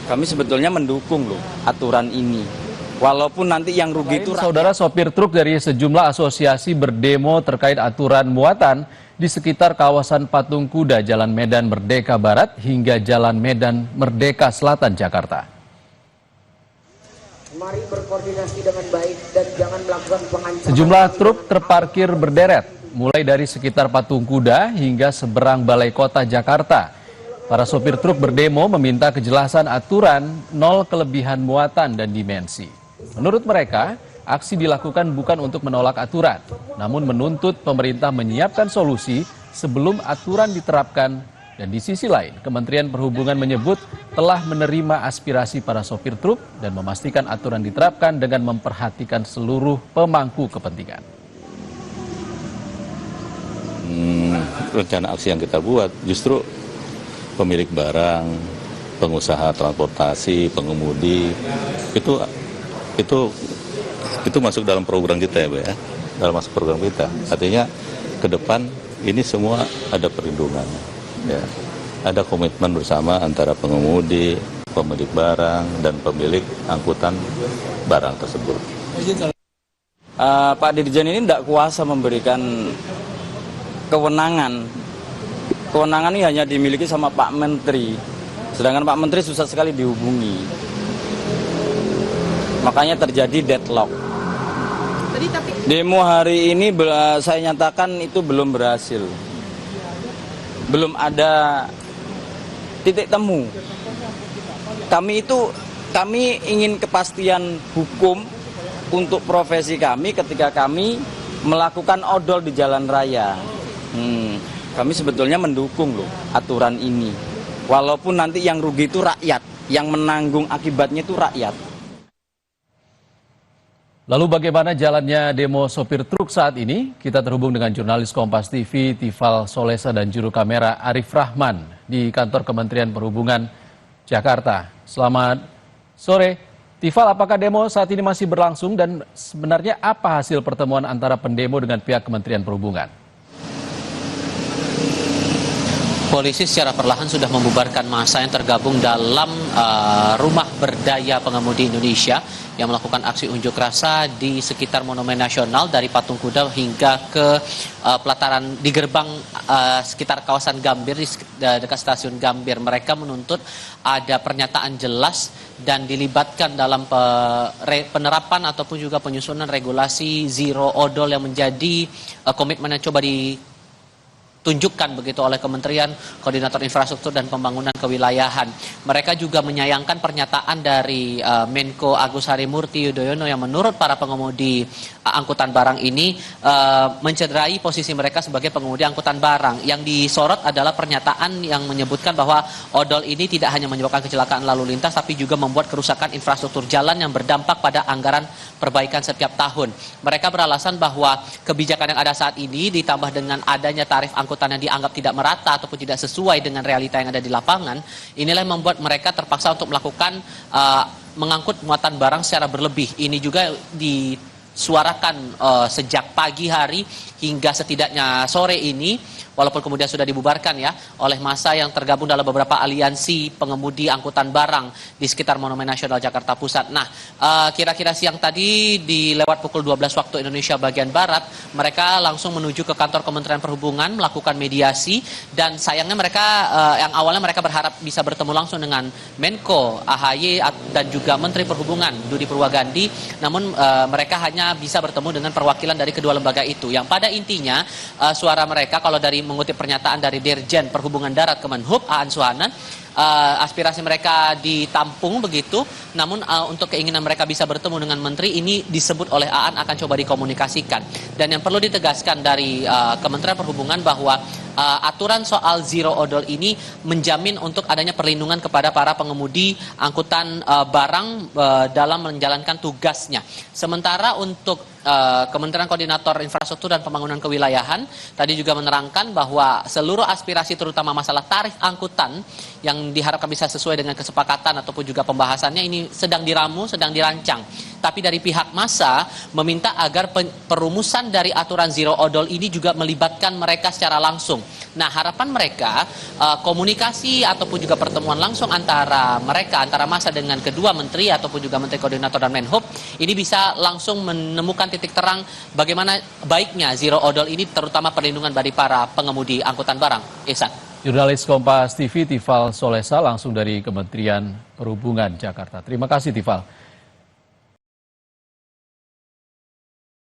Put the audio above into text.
Kami sebetulnya mendukung loh aturan ini. Walaupun nanti yang rugi itu saudara sopir truk dari sejumlah asosiasi berdemo terkait aturan muatan di sekitar kawasan Patung Kuda, Jalan Medan Merdeka Barat hingga Jalan Medan Merdeka Selatan, Jakarta. Mari berkoordinasi dengan baik dan jangan melakukan pengancaman. Sejumlah truk terparkir berderet, mulai dari sekitar Patung Kuda hingga seberang Balai Kota Jakarta. Para sopir truk berdemo meminta kejelasan aturan, nol kelebihan muatan dan dimensi. Menurut mereka, aksi dilakukan bukan untuk menolak aturan, namun menuntut pemerintah menyiapkan solusi sebelum aturan diterapkan. Dan di sisi lain, Kementerian Perhubungan menyebut telah menerima aspirasi para sopir truk dan memastikan aturan diterapkan dengan memperhatikan seluruh pemangku kepentingan. Rencana aksi yang kita buat justru pemilik barang, pengusaha transportasi, pengemudi, itu masuk dalam program kita ya, Pak ya. Dalam masuk program kita. Artinya ke depan ini semua ada perlindungan. Ya. Ada komitmen bersama antara pengemudi, pemilik barang, dan pemilik angkutan barang tersebut. Pak Dirjen ini tidak kuasa memberikan kewenangan. Kewenangan ini hanya dimiliki sama Pak Menteri. Sedangkan Pak Menteri susah sekali dihubungi. Makanya terjadi deadlock. Demo hari ini saya nyatakan itu belum berhasil. Belum ada titik temu. Kami ingin kepastian hukum untuk profesi kami ketika kami melakukan odol di jalan raya. Kami sebetulnya mendukung loh aturan ini. Walaupun nanti yang rugi itu rakyat, yang menanggung akibatnya itu rakyat. Lalu bagaimana jalannya demo sopir truk saat ini? Kita terhubung dengan jurnalis Kompas TV, Tifal Solesa dan juru kamera Arif Rahman di kantor Kementerian Perhubungan, Jakarta. Selamat sore. Tifal, apakah demo saat ini masih berlangsung dan sebenarnya apa hasil pertemuan antara pendemo dengan pihak Kementerian Perhubungan? Polisi secara perlahan sudah membubarkan massa yang tergabung dalam Rumah Berdaya Pengemudi Indonesia yang melakukan aksi unjuk rasa di sekitar Monumen Nasional dari Patung Kuda hingga ke pelataran di gerbang sekitar kawasan Gambir, di dekat stasiun Gambir. Mereka menuntut ada pernyataan jelas dan dilibatkan dalam penerapan ataupun juga penyusunan regulasi zero odol yang menjadi komitmen yang coba tunjukkan begitu oleh Kementerian Koordinator Infrastruktur dan Pembangunan Kewilayahan. Mereka juga menyayangkan pernyataan dari Menko Agus Harimurti Yudhoyono yang menurut para pengemudi angkutan barang ini mencederai posisi mereka sebagai pengemudi angkutan barang. Yang disorot adalah pernyataan yang menyebutkan bahwa odol ini tidak hanya menyebabkan kecelakaan lalu lintas tapi juga membuat kerusakan infrastruktur jalan yang berdampak pada anggaran perbaikan setiap tahun. Mereka beralasan bahwa kebijakan yang ada saat ini ditambah dengan adanya tarif angkutan yang dianggap tidak merata ataupun tidak sesuai dengan realita yang ada di lapangan, inilah yang membuat mereka terpaksa untuk melakukan mengangkut muatan barang secara berlebih. Ini juga disuarakan sejak pagi hari hingga setidaknya sore ini, walaupun kemudian sudah dibubarkan ya oleh massa yang tergabung dalam beberapa aliansi pengemudi angkutan barang di sekitar Monumen Nasional Jakarta Pusat. Nah, kira-kira siang tadi di lewat pukul 12 waktu Indonesia bagian Barat, mereka langsung menuju ke kantor Kementerian Perhubungan melakukan mediasi dan sayangnya mereka yang awalnya mereka berharap bisa bertemu langsung dengan Menko AHY dan juga Menteri Perhubungan Budi Purwagandi, namun mereka hanya bisa bertemu dengan perwakilan dari kedua lembaga itu. Yang pada intinya suara mereka kalau dari mengutip pernyataan dari Dirjen Perhubungan Darat Kemenhub Aan Suhanan, aspirasi mereka ditampung begitu, namun untuk keinginan mereka bisa bertemu dengan menteri ini disebut oleh Aan akan coba dikomunikasikan. Dan yang perlu ditegaskan dari Kementerian Perhubungan bahwa aturan soal zero odol ini menjamin untuk adanya perlindungan kepada para pengemudi angkutan barang dalam menjalankan tugasnya. Sementara untuk Kementerian Koordinator Infrastruktur dan Pembangunan Kewilayahan tadi juga menerangkan bahwa seluruh aspirasi terutama masalah tarif angkutan yang diharapkan bisa sesuai dengan kesepakatan ataupun juga pembahasannya ini sedang diramu, sedang dirancang. Tapi dari pihak massa meminta agar perumusan dari aturan zero odol ini juga melibatkan mereka secara langsung. Nah, harapan mereka komunikasi ataupun juga pertemuan langsung antara masa dengan kedua menteri ataupun juga menteri koordinator dan Menhub ini bisa langsung menemukan titik terang bagaimana baiknya zero odol ini, terutama perlindungan bagi para pengemudi angkutan barang. Ihsan. Jurnalis Kompas TV Tifal Solesa langsung dari Kementerian Perhubungan Jakarta. Terima kasih Tifal.